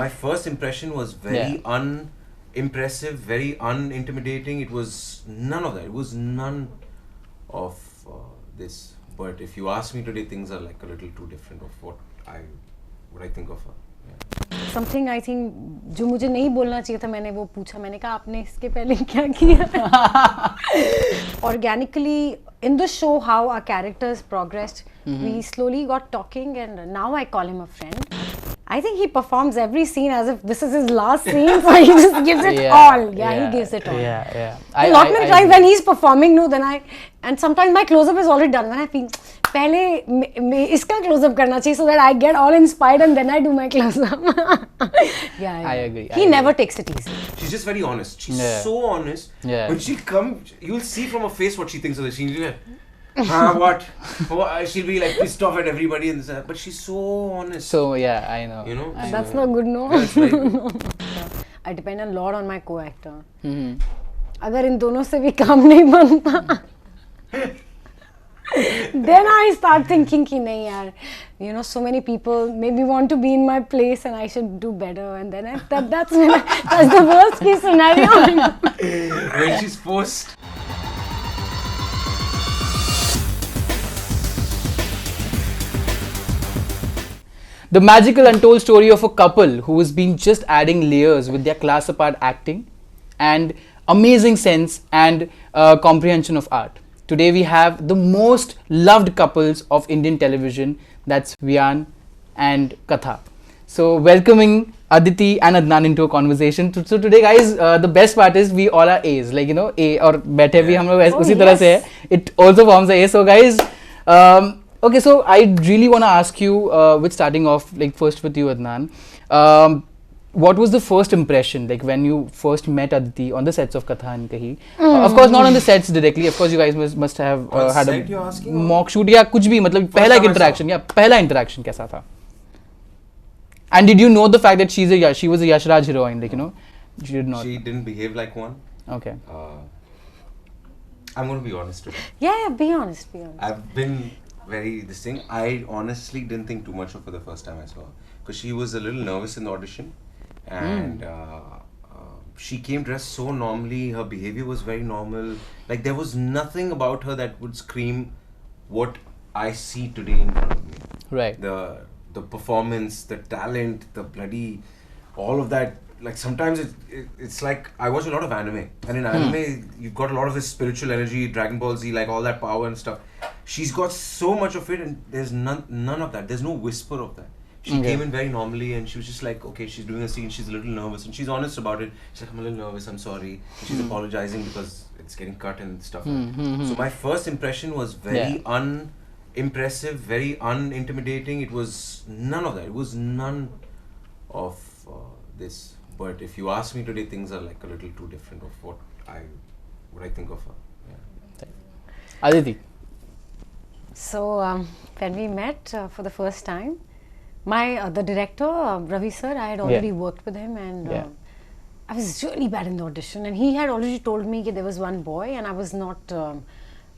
my first impression was very unimpressive, very unintimidating. It was none of that. It was none of this. But if you ask me today, things are like a little too different of what I think of her. Something I think जो मुझे नहीं बोलना चाहिए था मैंने वो पूछा. मैंने कहा आपने इसके पहले क्या किया? Organically in the show, how our characters progressed, we slowly got talking, and now I call him a friend. I think he performs every scene as if this is his last scene, so he just gives it all. He gives it all. A lot many times when he's performing, and sometimes my close-up is already done. When I feel, पहले इसका close-up करना चाहिए so that I get all inspired and then I do my close-up. I agree. He never takes it easy. She's just very honest. She's so honest. When she comes, you'll see from her face what she thinks of the scene. She'll be like, what? She'll be like pissed off at everybody and this, but she's so honest. So I know. You know? That's not good, no? That's right. I depend a lot on my co-actor. अगर इन दोनों से भी काम नहीं बनता, then I start thinking कि नहीं यार, so many people maybe want to be in my place and I should do better, and then that's the worst case scenario. When she's forced. The magical untold story of a couple who has been just adding layers with their class apart acting and amazing sense and comprehension of art. Today we have the most loved couples of Indian television, that's Viaan and Katha. So welcoming Aditi and Adnan into a conversation. So today guys, the best part is we all are A's, like A or बैठे भी हम लोग उसी तरह से है. It also forms a A. So guys, okay, so I really want to ask you, with starting off, like first with you Adnan, what was the first impression, like when you first met Aditi on the sets of Katha Ankahee? Of course not on the sets directly, of course you guys must have had a mock shoot या कुछ भी, मतलब पहला interaction या पहला interaction कैसा था? And did you know the fact that she was a Yash Raj heroine, like she did not? She didn't behave like one. Okay. I'm going to be honest with you. Yeah, be honest. I've been this thing. I honestly didn't think too much of her the first time I saw her, because she was a little nervous in the audition, and she came dressed so normally. Her behavior was very normal. Like there was nothing about her that would scream what I see today in front of me. Right. The performance, the talent, the bloody, all of that. Like sometimes it's like I watch a lot of anime, and in anime you've got a lot of this spiritual energy, Dragon Ball Z, like all that power and stuff. She's got so much of it, and there's none of that. There's no whisper of that. She came in very normally, and she was just like, okay, she's doing a scene, she's a little nervous, and she's honest about it. She's like, I'm a little nervous, I'm sorry. And she's apologizing because it's getting cut and stuff. So my first impression was very unimpressive, very unintimidating. It was none of that. It was none of this. But if you ask me today, things are like a little too different of what I think of her. Yeah. Aditi. So when we met for the first time, the director Ravi sir, I had already worked with him, and I was really bad in the audition, and he had already told me that there was one boy, and I was not.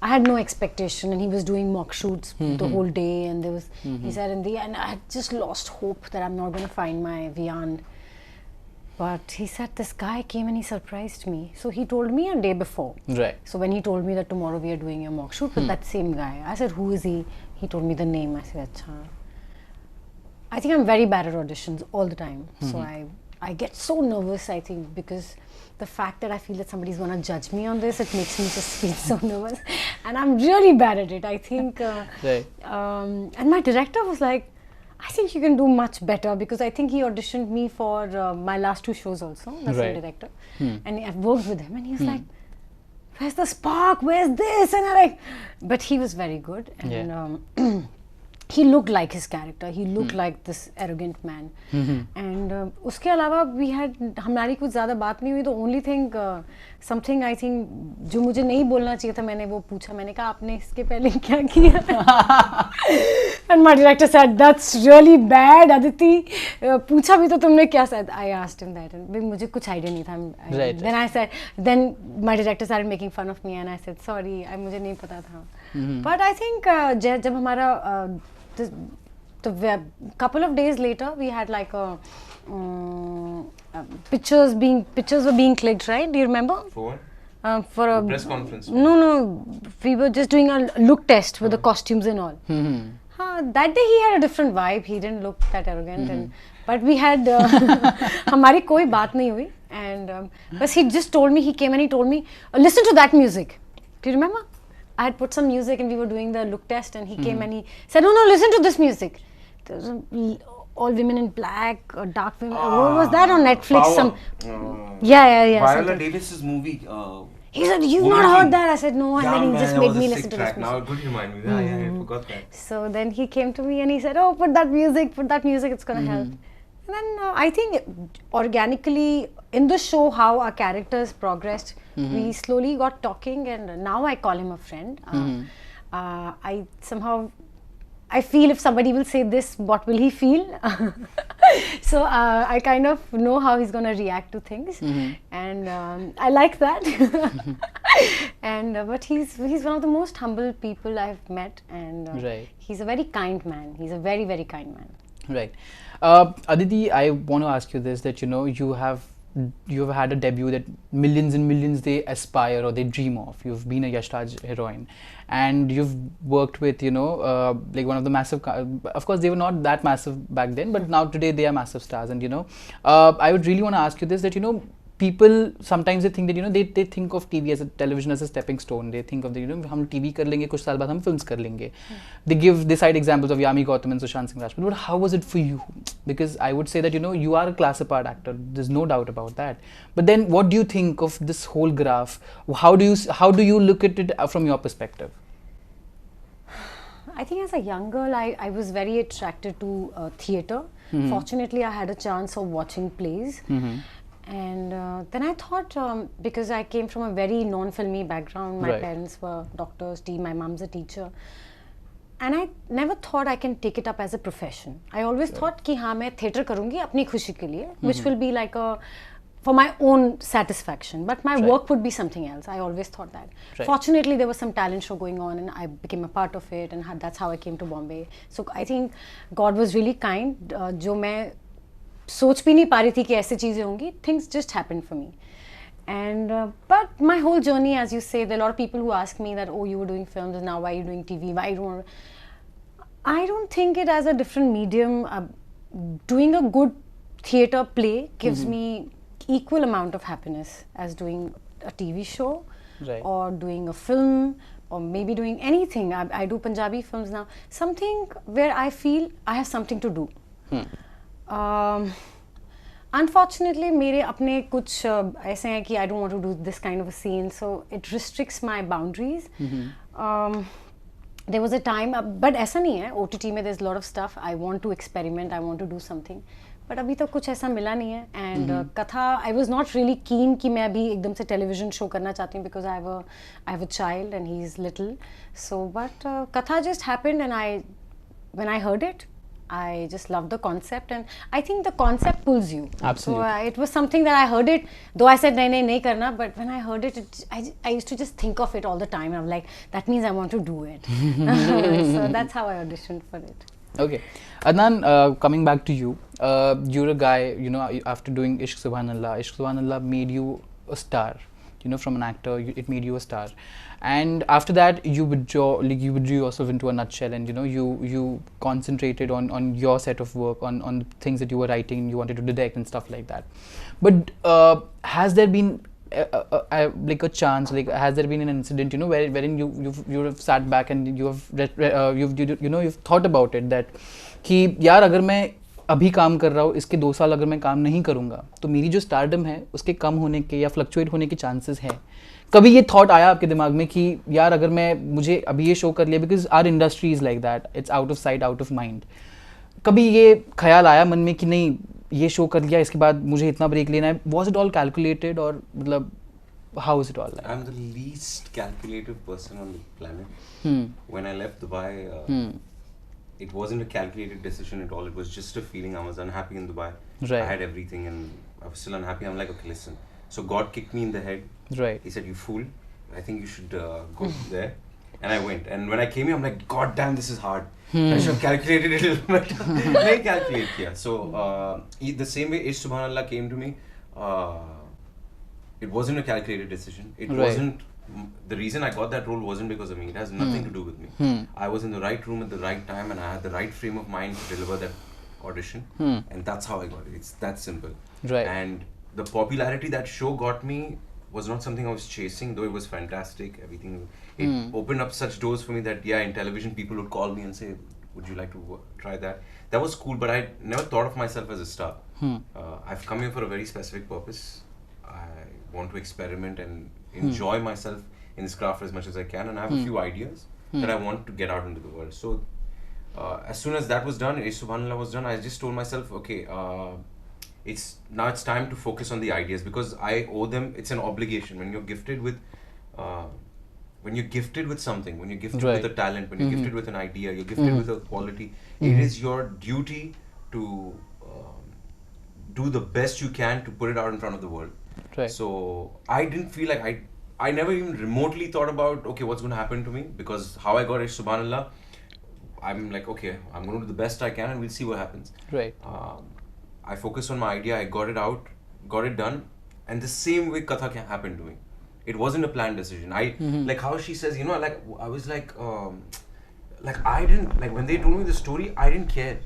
I had no expectation, and he was doing mock shoots the whole day, and there was he said and I had just lost hope that I'm not going to find my Viaan. But he said this guy came and he surprised me. So he told me a day before. Right. So when he told me that tomorrow we are doing a mock shoot with that same guy, I said, who is he? He told me the name. I said, Acha. I think I'm very bad at auditions all the time. So I get so nervous, I think, because the fact that I feel that somebody's going to judge me on this, it makes me just feel so nervous. And I'm really bad at it, I think. And my director was like, I think you can do much better, because I think he auditioned me for my last 2 shows also, the same director. And I've worked with him, and he was like, where's the spark, where's this? And I'm like, but he was very good. And he looked like his character, he looked like this arrogant man. And uske alawa we had, हमारी कुछ ज़्यादा बात नहीं हुई. The only thing, something I think जो मुझे नहीं बोलना चाहिए था, मैंने वो पूछा. मैंने कहा आपने इसके पहले क्या किया? And my director said, that's really bad, Aditi. पूछा भी तो तुमने क्या said? I asked him that, and मुझे कुछ idea नहीं था. Then I said, then my director started making fun of me, and I said, sorry, मुझे नहीं पता था. But I think जब हमारा the couple of days later, we had like a pictures were being clicked, right? Do you remember? For what? For a press conference. No, we were just doing a look test with the costumes and all. That day he had a different vibe. He didn't look that arrogant, but we had हमारी कोई बात नहीं हुई, and but he just told me, he came and he told me, listen to that music. Do you remember? I had put some music and we were doing the look test, and he came and he said, no, listen to this music. There was all women in black, dark women. What was that on Netflix? Power. Yeah. Viola Davis's movie. He said, you've not heard that? I said, no, and then he just made me listen to this music. Now, good remind me. Yeah, I forgot that. So then he came to me and he said, oh, put that music, it's going to help. And then I think organically in the show, how our characters progressed, we slowly got talking, and now I call him a friend. I feel if somebody will say this, what will he feel? So I kind of know how he's going to react to things, and I like that. And but he's one of the most humble people I've met, and he's a very kind man. He's a very, very kind man. Right. Aditi, I want to ask you this, that you have had a debut that millions and millions they aspire or they dream of. You've been a Yash Raj heroine, and you've worked with like one of the massive, of course they were not that massive back then, but now today they are massive stars. And I would really want to ask you this, that people sometimes they think that they think of TV as a television as a stepping stone. They think of the हम TV कर लेंगे, कुछ साल बाद हम films कर लेंगे. They cite examples of Yami Gautam and Sushant Singh Rajput. But how was it for you? Because I would say that you are a class apart actor. There's no doubt about that. But then what do you think of this whole graph? How do you look at it from your perspective? I think as a young girl, I was very attracted to theatre. Fortunately, I had a chance of watching plays. And then I thought, because I came from a very non-filmy background, my parents were doctors, my mom's a teacher, and I never thought I can take it up as a profession. I always thought कि हाँ मैं theatre करूँगी अपनी खुशी के लिए, which will be like for my own satisfaction, but my work would be something else. I always thought that. Fortunately, there was some talent show going on, and I became a part of it, and that's how I came to Bombay. So I think God was really kind. जो मैं सोच भी नहीं पा रही थी कि ऐसी चीज़ें होंगी. Things just happened for me. And but my whole journey, as you say, there are a lot of people who ask me that, oh, you were doing films and now why are you doing TV? I don't think it as a different medium. Doing a good theatre play gives me equal amount of happiness as doing a TV show or doing a film or maybe doing anything. I do Punjabi films now. Something where I feel I have something to do. Unfortunately, मेरे अपने कुछ ऐसे हैं कि I don't want to do this kind of a scene, so it restricts my boundaries. There was a time, but ऐसा नहीं है. OTT में there's a lot of stuff. I want to experiment. I want to do something. But अभी तक कुछ ऐसा मिला नहीं है. And Katha, I was not really keen कि मैं अभी एकदम से television show करना चाहती हूँ because I have a child and he's little. So, but Katha just happened, and when I heard it, I just loved the concept, and I think the concept pulls you. Absolutely. So it was something that I heard it, though I said nahi karna, but when I heard it, I used to just think of it all the time. I'm like, that means I want to do it. So that's how I auditioned for it. Okay. Adnan, coming back to you, you're a guy, after doing Ishq Subhanallah made you a star. From an actor, it made you a star. And after that, you withdrew yourself into a nutshell, and you concentrated on your set of work, on things that you were writing, you wanted to direct and stuff like that. But has there been like a chance, like has there been an incident, wherein you have sat back and you've thought about it, that कि यार अगर मैं अभी काम कर रहा हूँ, इसके 2 साल अगर मैं काम नहीं करूँगा तो मेरी जो स्टारडम है उसके कम होने के या फ्लक्चुएट होने के चांसेस हैं? कभी ये थॉट आया आपके दिमाग में कि यार अगर मुझे अभी ये शो कर लिया, because our industry is like that, it's out of sight out of mind, कभी ये ख्याल आया मन में कि नहीं ये शो कर लिया, इसके बाद मुझे इतना ब्रेक लेना है? वॉज इट ऑल कैलकुलेटेड, और मतलब how is it all? I am the least calculated person on the planet. When I left Dubai, it wasn't a calculated decision at all. It was just a feeling. I was unhappy in Dubai. I had everything and I was still unhappy. I'm like, okay, listen. So God kicked me in the head. He said, you fool. I think you should go there. And I went. And when I came here, I'm like, God damn, this is hard. I should have calculated it a little better. I calculate here. So the same way Ishq Subhanallah came to me, uh, it wasn't a calculated decision. It Right. wasn't. The reason I got that role wasn't because of me. It has nothing to do with me. I was in the right room at the right time, and I had the right frame of mind to deliver that audition, and that's how I got it. It's that simple. Right. And the popularity that show got me was not something I was chasing, though it was fantastic. Everything, it opened up such doors for me that in television people would call me and say, "Would you like to try that?" That was cool, but I never thought of myself as a star. I've come here for a very specific purpose. I want to experiment and enjoy myself in this craft as much as I can, and I have a few ideas that I want to get out into the world. So as soon as that was done, Subhanallah was done, I just told myself, okay, it's time to focus on the ideas, because I owe them. It's an obligation when you're gifted with something, when you're gifted Right. with a talent, when you're gifted with an idea, you're gifted with a quality. It is your duty to do the best you can to put it out in front of the world. Right. So I didn't feel like I never even remotely thought about, okay, what's going to happen to me, because how I got it, subhanallah, I'm like, okay, I'm going to do the best I can and we'll see what happens. Right. I focused on my idea, I got it out, got it done, and the same way Katha happened to me. It wasn't a planned decision. Like how she says, like I was like I didn't, like when they told me the story, I didn't care.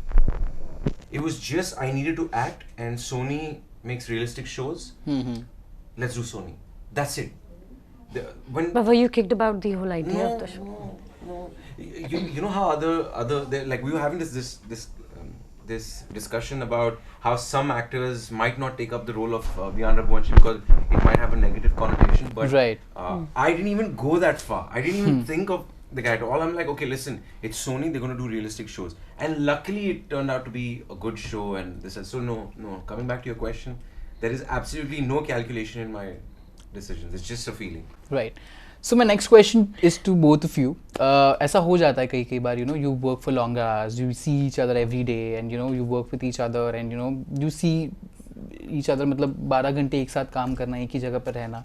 It was just I needed to act, and Sony makes realistic shows. Let's do Sony. That's it. But were you kicked about the whole idea of the show? No. You know how other like we were having this discussion about how some actors might not take up the role of Viaan Raghuvanshi because it might have a negative connotation. But Right. I didn't even go that far. I didn't even think of the guy at all. I'm like, okay, listen, it's Sony. They're going to do realistic shows, and luckily it turned out to be a good show. And this is so no. Coming back to your question, there is absolutely no calculation in my decisions. It's just a feeling. Right. So my next question is to both of you. ऐसा हो जाता है कई बार, you work for longer hours, you see each other every day, and you work with each other, and you see each other, मतलब 12 घंटे एक साथ काम करना, एक ही जगह पर रहना.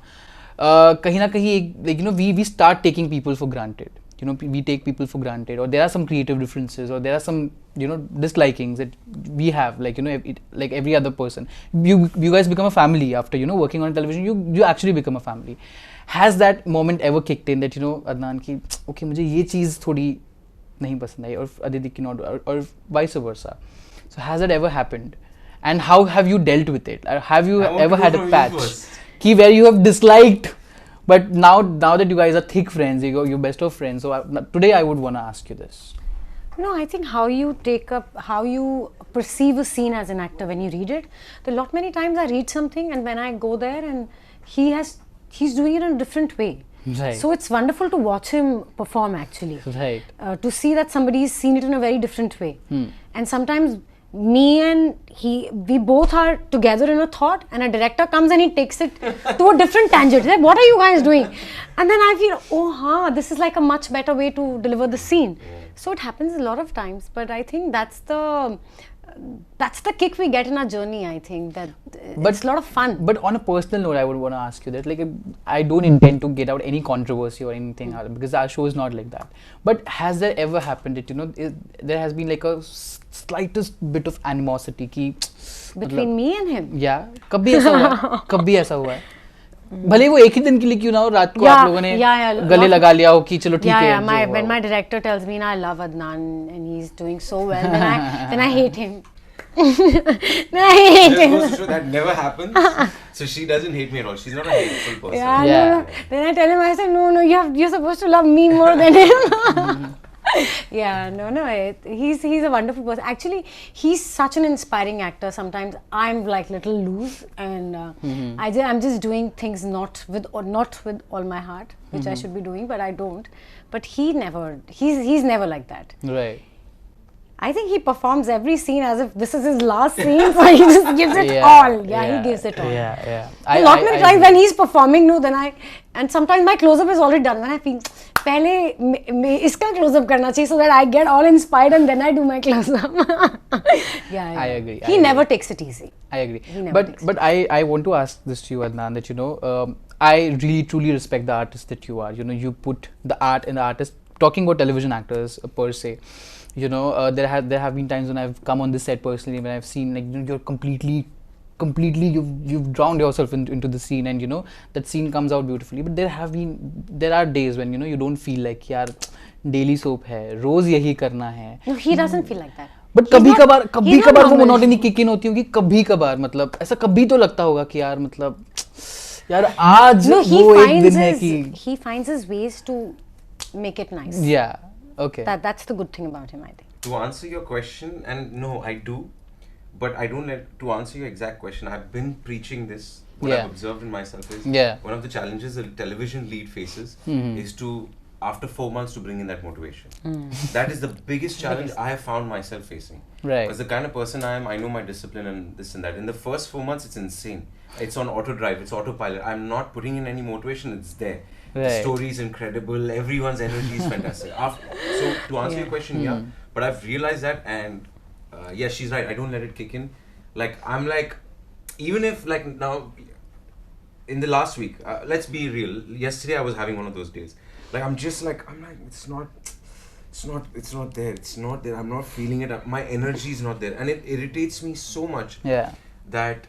कहीं ना कहीं we start taking people for granted. We take people for granted, or there are some creative differences, or there are some dislikings that we have, like like every other person. You guys become a family after working on television. You actually become a family. Has that moment ever kicked in that Adnan ki okay मुझे ये चीज़ थोड़ी नहीं पसंद आई, और Aditi की not, or vice versa? So has that ever happened, and how have you dealt with it? Or have you ever had a patch ki where you have disliked, but now that you guys are thick friends, you're best of friends, so today I would want to ask you this. No, I think how you perceive a scene as an actor when you read it. Many times I read something, and when I go there and he's doing it in a different way. Right. So it's wonderful to watch him perform actually. Right. To see that somebody's seen it in a very different way. And sometimes me and we both are together in a thought, and a director comes and he takes it to a different tangent. He's like, what are you guys doing? And then I feel, this is like a much better way to deliver the scene. So it happens a lot of times, but I think that's the kick we get in our journey. I think that it's a lot of fun. But on a personal note, I would want to ask you that, like, I don't intend to get out any controversy or anything because our show is not like that. But has there ever happened that there has been like a slightest bit of animosity ki between me and him? Yeah, कभी ऐसा हुआ है? भले वो एक ही दिन के लिए क्यों ना हो, रात को आप लोगों ने गले लगा लिया हो कि चलो ठीक है. When my director tells me, I love Adnan and he's doing so well, then I hate him. That never happens. So she doesn't hate me at all. She's not a hateful person. No. Then I tell him, I said, no, you're supposed to love me more than him. He's a wonderful person. Actually, he's such an inspiring actor. Sometimes I'm like little loose, and I'm just doing things not with all my heart, which I should be doing, but I don't. But he's never like that. Right. I think he performs every scene as if this is his last scene, so he just gives it all. He gives it all. A lot many times when he's performing, and sometimes my close-up is already done. Then I think, पहले इसका close-up करना चाहिए so that I get all inspired and then I do my close-up. I agree. He never takes it easy. I agree. But I want to ask this to you, Adnan, that I really truly respect the artist that you are. You put the art in the artist. Talking about television actors per se. There have been times when I've come on this set personally when I've seen like you're completely completely you've drowned yourself into the scene, and you know that scene comes out beautifully. But there are days when you know you don't feel like यार daily soap है, रोज यही करना है. No, he doesn't feel like that. But कभी कभार वो monotony kick in होती होगी, कभी कभार मतलब ऐसा कभी तो लगता होगा कि यार मतलब यार आज वो एक दिन है कि he finds his ways to make it nice. Yeah, okay. That's the good thing about him, I think. To answer your question, and no, I do, but I don't let, to answer your exact question, I've been preaching this. What I've observed in myself is one of the challenges the television lead faces is to, after 4 months, to bring in that motivation. That is the biggest challenge I have found myself facing. Right. Because the kind of person I am, I know my discipline and this and that. In the first 4 months, it's insane. It's on auto drive, it's autopilot. I'm not putting in any motivation, it's there. Right. The story is incredible, everyone's energy is fantastic. So, to answer your question, but I've realized that, and yeah, she's right, I don't let it kick in. Like, I'm like, even if like now, in the last week, let's be real, yesterday I was having one of those days. Like, I'm like, it's not there, I'm not feeling it, my energy is not there, and it irritates me so much that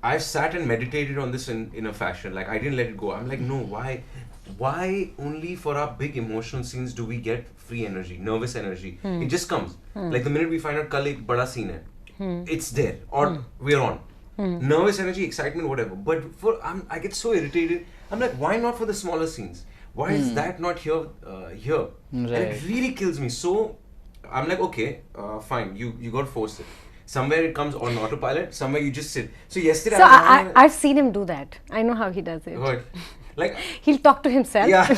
I've sat and meditated on this in a fashion, like I didn't let it go. I'm like, no, why only for our big emotional scenes do we get free energy, nervous energy? It just comes. Like the minute we find out kal ek bada scene hai, it's there, or we're on. Nervous energy, excitement, whatever. But I get so irritated. I'm like, why not for the smaller scenes? Why is that not here? Right. And it really kills me. So I'm like, okay, fine, you got to force it. Somewhere it comes on autopilot, somewhere you just sit. So yesterday I've seen him do that. I know how he does it. What? Like he'll talk to himself. Yeah.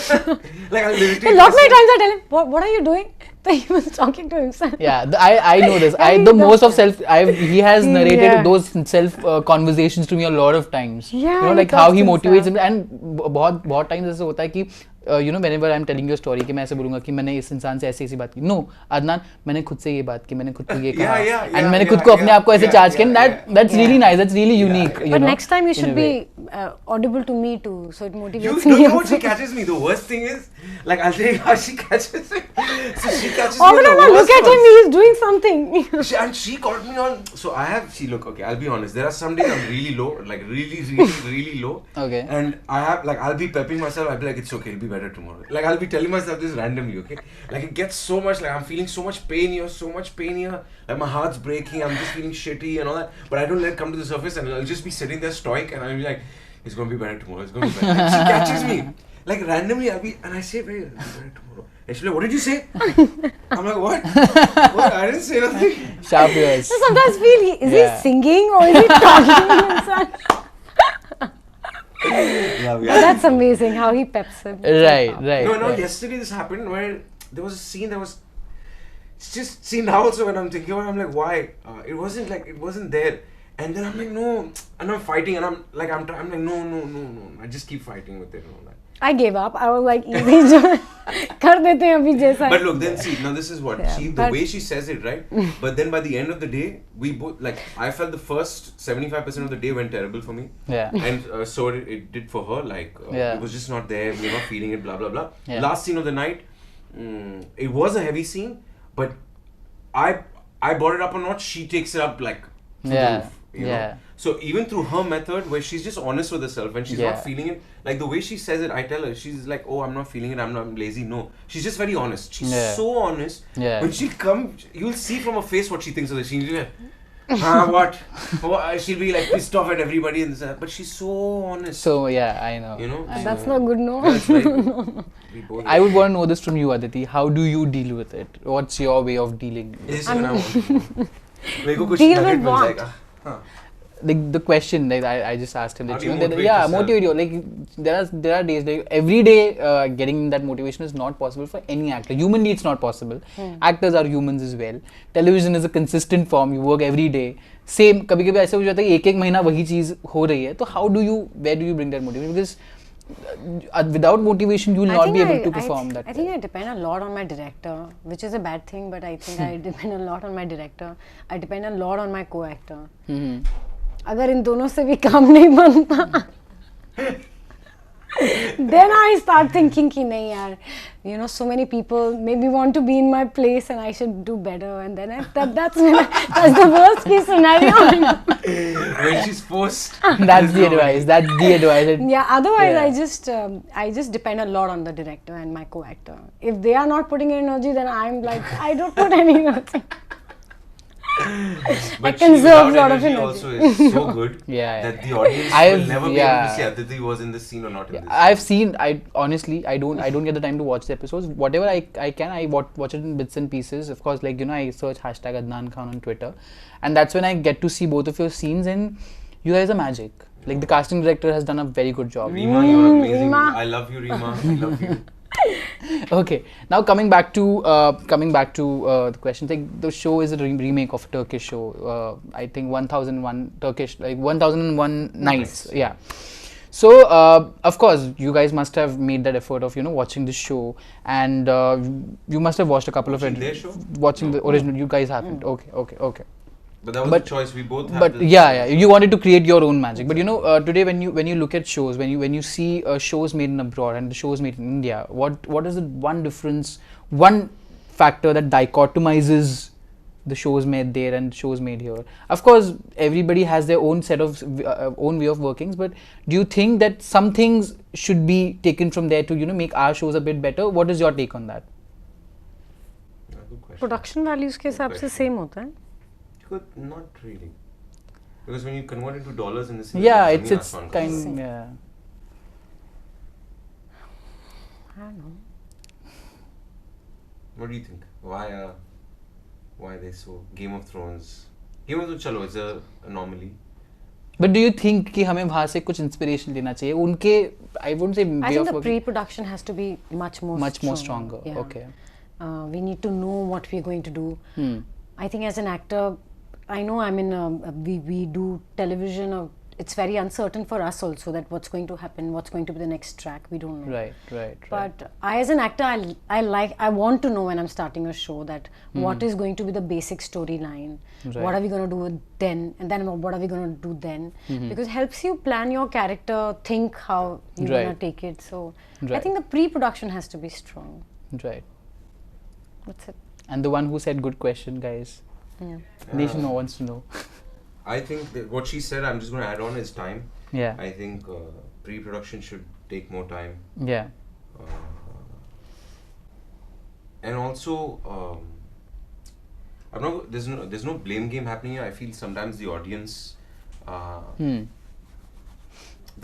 Like I'll literally. A lot many times I tell him, what are you doing? So he was talking to himself. Yeah, I know this. He has narrated those self conversations to me a lot of times. Yeah, you know, like how he motivates him, and बहुत times ऐसे होता है कि you know, whenever I'm telling you a story कि मैं ऐसे बोलूँगा कि मैंने इस इंसान से ऐसी बात की. No, अदनान, मैंने खुद से ये बात की, मैंने खुद को ये कहा, and मैंने खुद को अपने आप को ऐसे चार्ज किया. That's really nice. That's really unique. But next time you should be audible to me too, so it motivates me. You know what also. she catches me? The worst thing is, like I'll tell you how she catches me. So she catches all me. the time I look at him, he's doing something. And she caught me on. So okay, I'll be honest. There are some days I'm really low, like really low. Okay. And I'll be pepping myself. I'll be like, it's okay, it'll be better tomorrow. Like I'll be telling myself this randomly, okay? Like it gets so much, like I'm feeling so much pain here. Like my heart's breaking, I'm just feeling shitty and all that. But I don't let it come to the surface, and I'll just be sitting there stoic, and I'll be like, it's gonna be better tomorrow, it's gonna be better. And she catches me. Like randomly, and I say, it'll be better tomorrow. And she's like, what did you say? I'm like, what? What? I didn't say nothing. Sharp ears. I sometimes feel, is he singing or is he talking to himself? That's amazing how he peps him. Right. No, yesterday this happened where there was a scene that was just seen now also when I'm thinking about it, I'm like, why? It wasn't there. And then I'm like, no, and I'm fighting, and I'm like, no. I just keep fighting with it and all that. I gave up. I was like, easy. Kar dete hain abhi jaisa. But look, then see, now this is what the way she says it, right? But then by the end of the day, we both, like, I felt the first 75% of the day went terrible for me. Yeah. And so it did for her. Like, it was just not there. We were not feeling it. Blah blah blah. Yeah. Last scene of the night, it was a heavy scene, but I brought it up a notch. She takes it up like through the roof. You know? So even through her method, where she's just honest with herself and she's not feeling it, like the way she says it, I tell her, she's like, oh, I'm not feeling it, I'm lazy. No, she's just very honest. She's so honest. When she'll come, you'll see from her face what she thinks of it. She'll be like, what? She'll be like pissed off at everybody and this, but she's so honest. So I know. You know, that's not good, no. That's very good. I would want to know this from you, Aditi. How do you deal with it? What's your way of dealing with it? Deal with what? The question like I just asked him that motivate you. Like there are days like every day getting that motivation is not possible for any actor. Humanly it's not possible. Actors are humans as well. Television is a consistent form. You work every day. Same कभी-कभी ऐसा हो जाता है कि एक महीना वही चीज हो रही है. So where do you bring that motivation? Because without motivation you will not be able to perform that. I think I depend a lot on my director, which is a bad thing, but I think I depend a lot on my director. I depend a lot on my co-actor. अगर इन दोनों से भी काम नहीं बनता, then I start thinking कि नहीं यार, so many people made me want to be in my place and I should do better. And then that's the worst case scenario. When she's forced. That's the advice. That's the advice. Yeah, otherwise I just depend a lot on the director and my co-actor. If they are not putting in energy, then I'm like, I don't put any energy. But I conserve a lot of energy energy. also is so good Yeah. that the audience will never be able to see Aditi was in the scene or not in this I've seen. I honestly, I don't get the time to watch the episodes. Whatever I can, I watch it in bits and pieces. Of course, like I search hashtag Adnan Khan on Twitter, and that's when I get to see both of your scenes. And you guys are magic. Like the casting director has done a very good job. Rima, you're amazing. Rima. I love you, Rima. I love you. Okay, now coming back to the question, like the show is a remake of a Turkish show. I think 1001 Turkish, like 1001 Nights. Yeah. So of course, you guys must have made that effort of watching the show, and you must have watched a couple Watching of their it. show? Watching the original, you guys haven't. Okay. But that was a choice. We both had. But you wanted to create your own magic. But today when you look at shows, when you see shows made in abroad and the shows made in India, what is the one difference, one factor that dichotomizes the shows made there and shows made here? Of course, everybody has their own set of own way of workings. But do you think that some things should be taken from there to make our shows a bit better? What is your take on that? Good question. Production values के हिसाब से same होता है. Not really. Because when you convert into dollars in the same it's kind I don't know. What do you think? Why they so Game of Thrones? Game of Thrones, chalo, it's a anomaly. But do you think कि हमें वहाँ से कुछ inspiration लेना चाहिए? उनके I wouldn't say I way think of the working. pre-production has to be much more stronger. Yeah. Okay. We need to know what we're going to do. I think as an actor, I know I'm in we do television. It's very uncertain for us also that what's going to happen, what's going to be the next track. We don't know. Right. But I, as an actor, I want to know when I'm starting a show that what is going to be the basic storyline. Right. What are we going to do then, and then what are we going to do then? Because it helps you plan your character, think how you're going to take it. So I think the pre-production has to be strong. Right. That's it. And the one who said good question, guys. Yeah. Nation wants to know. I think that what she said, I'm just going to add on, is time. Yeah. I think pre-production should take more time. Yeah. And also, there's no blame game happening here. I feel sometimes the audience, the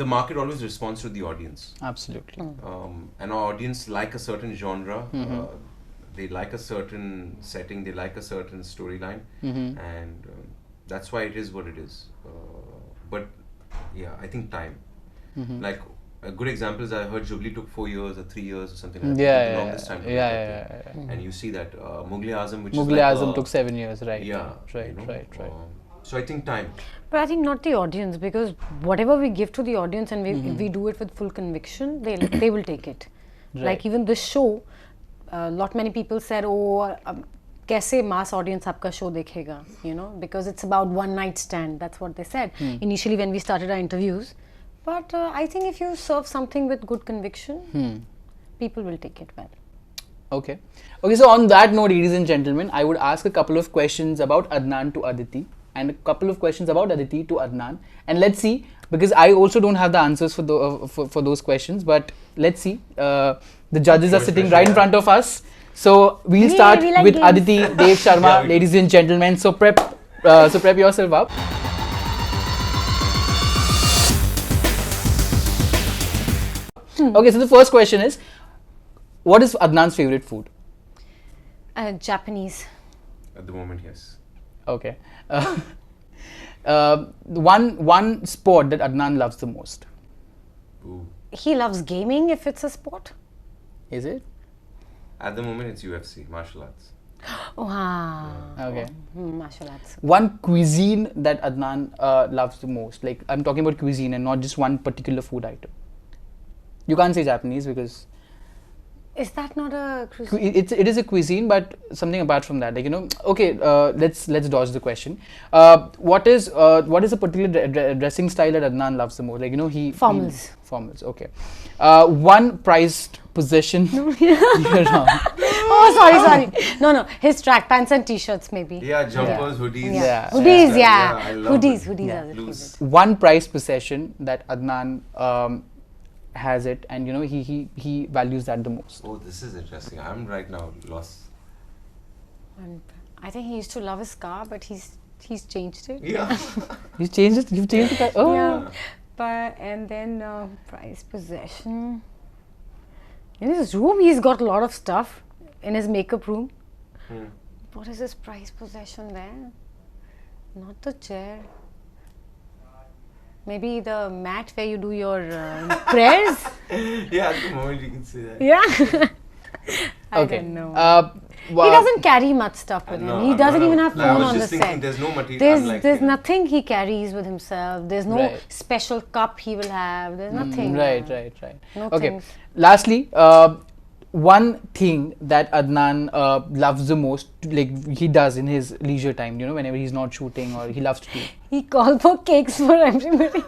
market always responds to the audience. Absolutely. And our audience like a certain genre. They like a certain setting, they like a certain storyline, and that's why it is what it is. But yeah, I think time. Like a good example is I heard Jubilee took 4 years or 3 years or something like that. The longest time. And you see that Mughal-e-Azam, which Mughal is like Azam took 7 years, right? Yeah. Right. So I think time. But I think not the audience, because whatever we give to the audience and if we do it with full conviction, they will take it. Right. Like even this show, many people said, kaise mass audience aapka show dekhega, because it's about one night stand. That's what they said initially when we started our interviews. But I think if you serve something with good conviction, people will take it well. Okay, so on that note, ladies and gentlemen, I would ask a couple of questions about Adnan to Aditi and a couple of questions about Aditi to Adnan, and let's see, because I also don't have the answers for those questions, but let's see. The judges are sitting right in front of us, so we'll start with games. Aditi, Dev Sharma, ladies and gentlemen. So prep yourself up. Okay, so the first question is, what is Adnan's favorite food? Japanese. At the moment, yes. Okay. One sport that Adnan loves the most. Ooh. He loves gaming if it's a sport. Is it? At the moment, it's UFC, martial arts. Wow. Okay. Martial arts. One cuisine that Adnan loves the most. Like, I'm talking about cuisine and not just one particular food item. You can't say Japanese because Is that not a cuisine? It is a cuisine, but something apart from that, like, you know. Okay, let's dodge the question. What is a particular dressing style that Adnan loves the most? Like, you know, Formals. Formals. Okay. One prized possession. You're wrong. Oh, sorry. No. His track pants and t-shirts, maybe. Yeah, jumpers, hoodies. Yeah. Hoodies, I love Hoodies it. are the favorite. One prized possession that Adnan has it, and you know, he values that the most. Oh, this is interesting. I'm right now lost. And I think he used to love his car, but he's changed it. Yeah. You've changed the car. Oh. Yeah. But and then prized possession. In his room, he's got a lot of stuff in his makeup room. What is his prized possession there? Not the chair. Maybe the mat where you do your prayers. Yeah, at the moment you can say that. Yeah. I Okay. don't know. He He doesn't carry much stuff with him. No, He I'm doesn't not even a- have like, I phone was on the just thinking set. there's no material. unlike, There's you know. nothing he carries with himself. There's no Right. special cup he will have. There's nothing. Right. No Okay. things. Lastly, one thing that Adnan loves the most, like he does in his leisure time, you know, whenever he's not shooting or he loves to do. He called for cakes for everybody.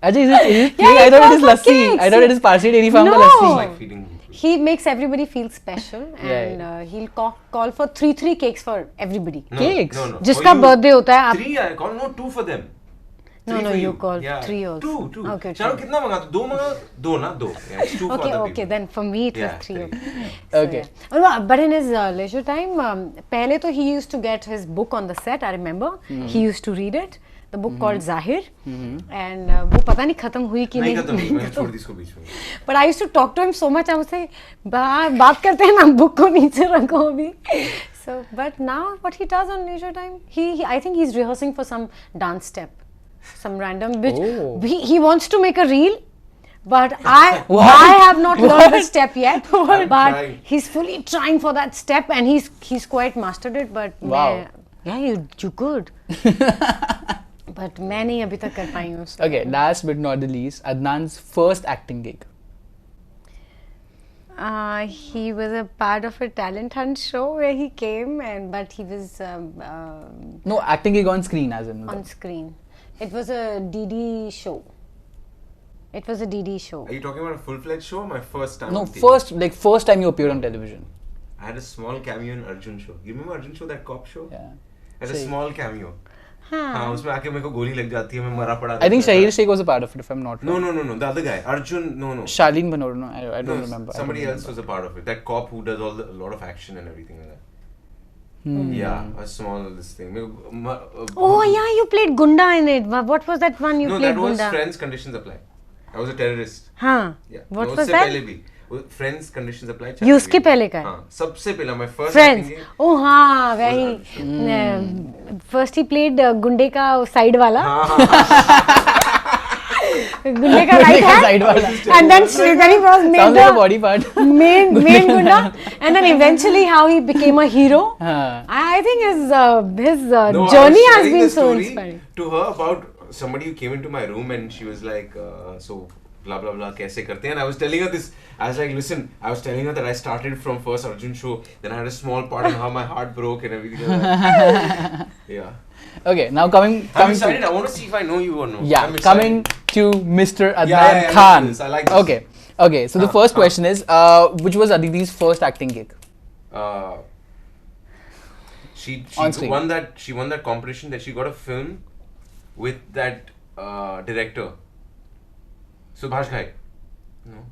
Ajay, is it Yeah, I he thought it is calls for lassi. cakes. I thought it is Parsi dairy farm ka No. It's lassi. like feeding people. He makes everybody feel special, and Right. he'll call for three cakes for everybody. No, Cakes? No. जिसका For you, birthday होता है आप 3 I call, no, 2 for them. No, Three no, for you call Yeah. 3 also. 2. Okay, Chalo, two. कितना मंगा? 2 मंगा? 2 ना 2. Yeah, it's 2 for Okay, other okay. people. Then for me it Yeah, was 3. three. Okay. So, yeah. But in his leisure time, पहले तो he used to get his book on the set. I remember he used to read it. The book called Zahir, and वो पता नहीं खत्म हुई कि नहीं नहीं. खत्म हुई, मैंने छोड़ दी इसको बीच में. But I used to talk to him so much. I was saying, बात करते हैं ना, book को नीचे रखो अभी. So, but now what he does on leisure time, I think he's rehearsing for some dance step, some random which Oh. he wants to make a reel. But I have not learned the step yet. But trying. he's fully trying for that step, and he's quite mastered it. But Wow. you could. But मैं नहीं अभी तक कर पाई हूँ. So. Okay, last but not the least, Adnan's first acting gig. He was a part of a talent hunt show where he came, but he was No, acting gig on screen, as in. on screen. It was a DD show. It was a DD show. Are you talking about a full-fledged show or my first time No, on TV? first time you appeared on television. I had a small cameo in Arjun show. You remember Arjun show, that cop show? Yeah. I had a Same. small cameo. हाँ. हाँ, उसमें आके मेरे को गोली लग जाती है, मैं मरा पड़ा. I think रहता Shahir था. Sheikh was a part of it, if I'm not wrong. No. The other guy, Arjun. No. Shalin Bhanor, no, I don't No, remember. Somebody else was a part of it. That cop who does a lot of action and everything like that. Yeah, a small this thing. Oh yeah, you played Gunda in it. What was that one you No, played that was Gunda? Friends Conditions Apply. I was a terrorist. हाँ. Yeah. What No, was उससे that? पहले भी. Friends Conditions Apply. ये उसके पहले का है? हाँ, सबसे पहला my first Friends. acting gig. Oh हाँ, where he first he played गुंडे का side वाला. गुंडे का right hand. Side wala. And then he was made Sounds like a body part. main Gunda, and then eventually how he became a hero. हाँ. I think his No, I was journey has sharing been the so story inspiring. to her about somebody who came into my room and she was like, so blah blah blah, kaise karte hain? And I was telling her this. I was like, listen, I was telling her that I started from first Arjun show, then I had a small part in how my heart broke and everything like that. Yeah. Okay, now coming I'm excited. to, I want to see if I know you or no. yeah, I'm excited. coming to Mr. Adnan yeah, Khan. I like this. Okay. So the first question is, which was Aditi's first acting gig? She On screen. won that competition. That she got a film with that director, Subhan. No.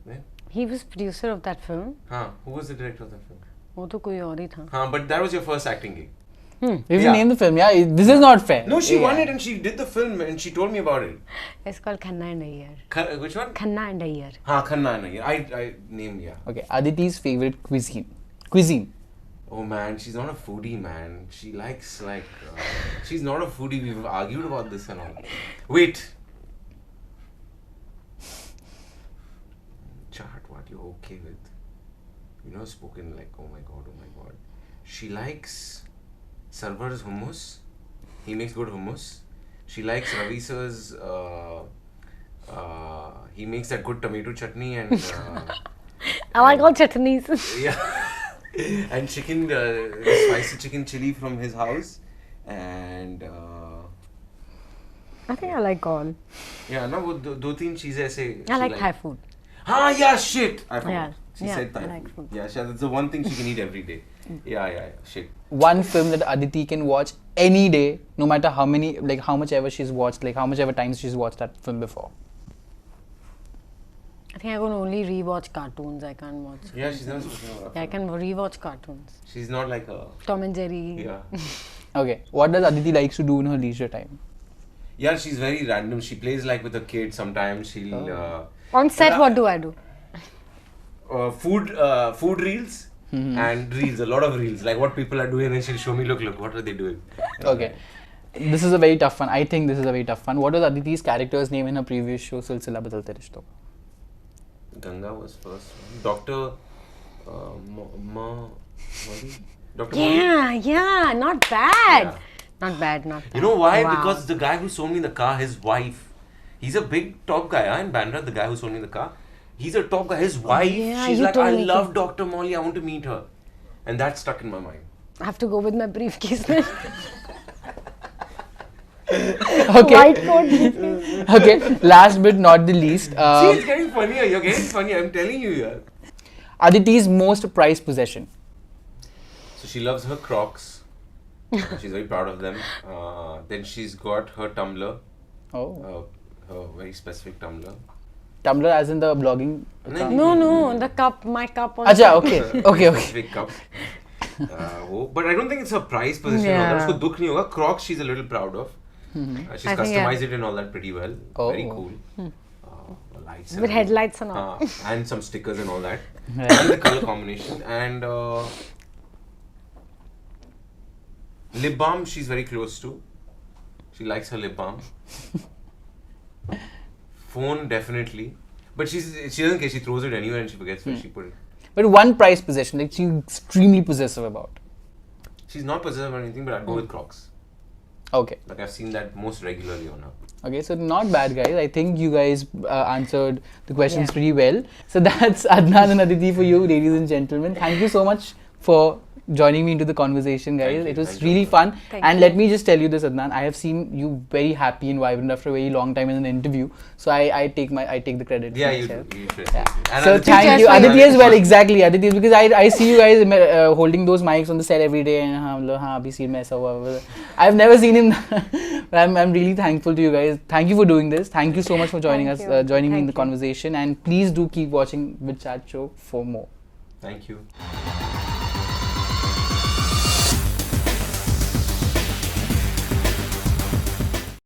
When? He was producer of that film. Who was the director of that film? वो तो कोई और ही था. But that was your first acting gig. You have Yeah. to name the film. Yeah, this is not fair. No, she Yeah. won it and she did the film and she told me about it. It's called Khanna and Iyer. Which one? Khanna and Iyer. Khanna and Ayaan. I named, yeah. Okay, Aditi's favorite cuisine. Oh man, she's not a foodie, man. She likes she's not a foodie. We've argued about this and all. Wait. Chart, what you okay with? You know, spoken like, oh my god. She likes Sarwar's hummus. He makes good hummus. She likes Ravi sir's, he makes that good tomato chutney and I like all chutneys. Yeah. And chicken, spicy chicken chili from his house. And I think I like all. yeah, no, वो दो तीन चीजें ऐसे. I like Thai food. Ah, yeah, shit. I forgot. Yeah. She said Thai I like food. food. Yeah, that's the one thing she can eat every day. Yeah, shit. One film that Aditi can watch any day, no matter how many, like how much ever she's watched, like how much ever times she's watched that film before. I think I can only rewatch cartoons. I can't watch. Yeah, she's never spoken about Yeah, I can rewatch cartoons. She's not like a. Tom and Jerry. Yeah. Okay, what does Aditi likes to do in her leisure time? Yeah, she's very random. She plays like with a kid sometimes. She'll. On set, what do I do? Food reels and reels, a lot of reels, like what people are doing, and she'll show me, look, what are they doing? Okay. This is a very tough one. I think this is a very tough one. What was Aditi's character's name in her previous show, Silsila Badalte Rishton Ka? Gangaa was first one. Dr. Dr. Yeah, not bad. Yeah. Not bad. You know why? Wow. Because the guy who sold me the car, his wife, he's a big top guy in Bandra, the guy who sold me the car. He's a top guy. His wife, yeah, she's you like, told I me love Dr. Molly, I want to meet her. And that stuck in my mind. I have to go with my briefcase then. Okay. White coat briefcase. Okay, last but not the least. See, it's getting funnier. You're getting funnier. I'm telling you. Yeah. Aditi's most prized possession. So she loves her Crocs. She's very proud of them. Then she's got her tumbler. Oh. Her very specific tumbler. Tumblr as in the blogging account? No, the cup, my cup. On Acha, okay. Specific cup. But I don't think it's her prized position. Yeah. Usko dukh nahi hoga. Crocs she's a little proud of. She's customized it and all that pretty well. Oh. Very cool. Lights with headlights and all. and some stickers and all that. And the color combination. And lip balm she's very close to. She likes her lip balm. Phone definitely. But she doesn't care. She throws it anywhere and she forgets where she put it. But one prized possession, like she's extremely possessive about. She's not possessive or anything, but I'd go with Crocs. Okay. Like I've seen that most regularly on her. Okay, so not bad, guys. I think you guys answered the questions pretty well. So that's Adnan and Aditi for you, ladies and gentlemen. Thank you so much for joining me into the conversation, guys. It was really fun. And let me just tell you this, Adnan. I have seen you very happy and vibrant after a very long time in an interview. So I take the credit. Yeah, you myself. do. You should. Yeah. And So Aditi thank you, as Aditi as well. Exactly, Aditi, because I see you guys holding those mics on the set every day, and abhi scene mein aisa hua. I've never seen him. But I'm really thankful to you guys. Thank you for doing this. Thank you so much for joining us, joining me in the conversation. And please do keep watching With Chat Show for more. Thank you.